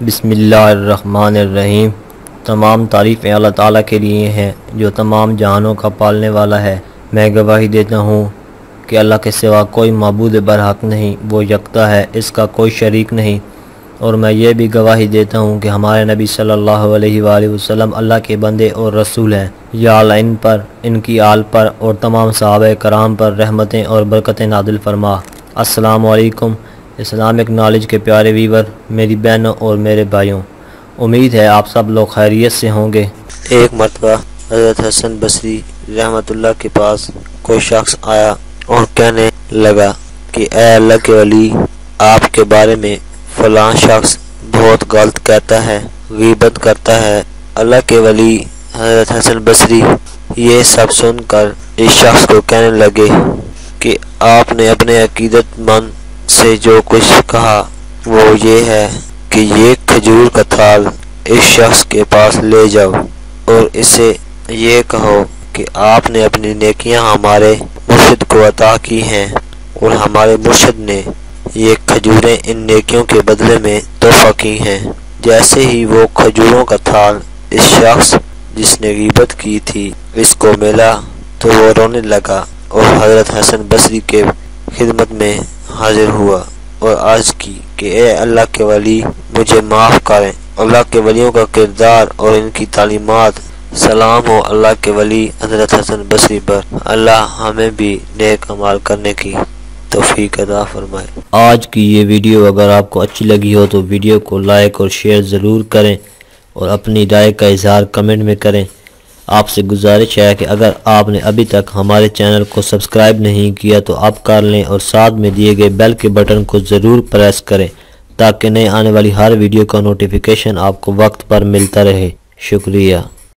بسم اللہ الرحمن الرحیم۔ تمام تعریفیں اللہ تعالیٰ کے لیے ہیں جو تمام جہانوں کا پالنے والا ہے۔ میں گواہی دیتا ہوں کہ اللہ کے سوا کوئی معبود برحق نہیں، وہ یکتا ہے، اس کا کوئی شریک نہیں۔ اور میں یہ بھی گواہی دیتا ہوں کہ ہمارے نبی صلی اللہ علیہ وآلہ وسلم اللہ کے بندے اور رسول ہیں۔ یا اللہ ان پر، ان کی آل پر اور تمام صحابہ کرام پر رحمتیں اور برکتیں نازل فرما۔ السلام علیکم اسلامک نالج کے پیارے ویور، میری بہنوں اور میرے بھائیوں، امید ہے آپ سب لوگ خیریت سے ہوں گے۔ ایک مرتبہ حضرت حسن بصری رحمۃ اللہ کے پاس کوئی شخص آیا اور کہنے لگا کہ اے اللہ کے ولی، آپ کے بارے میں فلاں شخص بہت غلط کہتا ہے، غیبت کرتا ہے۔ اللہ کے ولی حضرت حسن بصری یہ سب سن کر اس شخص کو کہنے لگے کہ آپ نے اپنے عقیدت مند سے جو کچھ کہا وہ یہ ہے کہ یہ کھجور کا تھال اس شخص کے پاس لے جاؤ اور اسے یہ کہو کہ آپ نے اپنی نیکیاں ہمارے مرشد کو عطا کی ہیں اور ہمارے مرشد نے یہ کھجوریں ان نیکیوں کے بدلے میں تحفہ کی ہیں۔ جیسے ہی وہ کھجوروں کا تھال اس شخص جس نے غیبت کی تھی اس کو ملا تو وہ رونے لگا اور حضرت حسن بصری کے خدمت میں حاضر ہوا اور عرض کی کہ اے اللہ کے ولی، مجھے معاف کریں۔ اللہ کے ولیوں کا کردار اور ان کی تعلیمات، سلام ہو اللہ کے ولی حضرت حسن بصری پر۔ اللہ ہمیں بھی نیک اعمال کرنے کی توفیق عطا فرمائے۔ آج کی یہ ویڈیو اگر آپ کو اچھی لگی ہو تو ویڈیو کو لائک اور شیئر ضرور کریں اور اپنی رائے کا اظہار کمنٹ میں کریں۔ آپ سے گزارش ہے کہ اگر آپ نے ابھی تک ہمارے چینل کو سبسکرائب نہیں کیا تو آپ کر لیں اور ساتھ میں دیے گئے بیل کے بٹن کو ضرور پریس کریں تاکہ نئے آنے والی ہر ویڈیو کا نوٹیفیکیشن آپ کو وقت پر ملتا رہے۔ شکریہ۔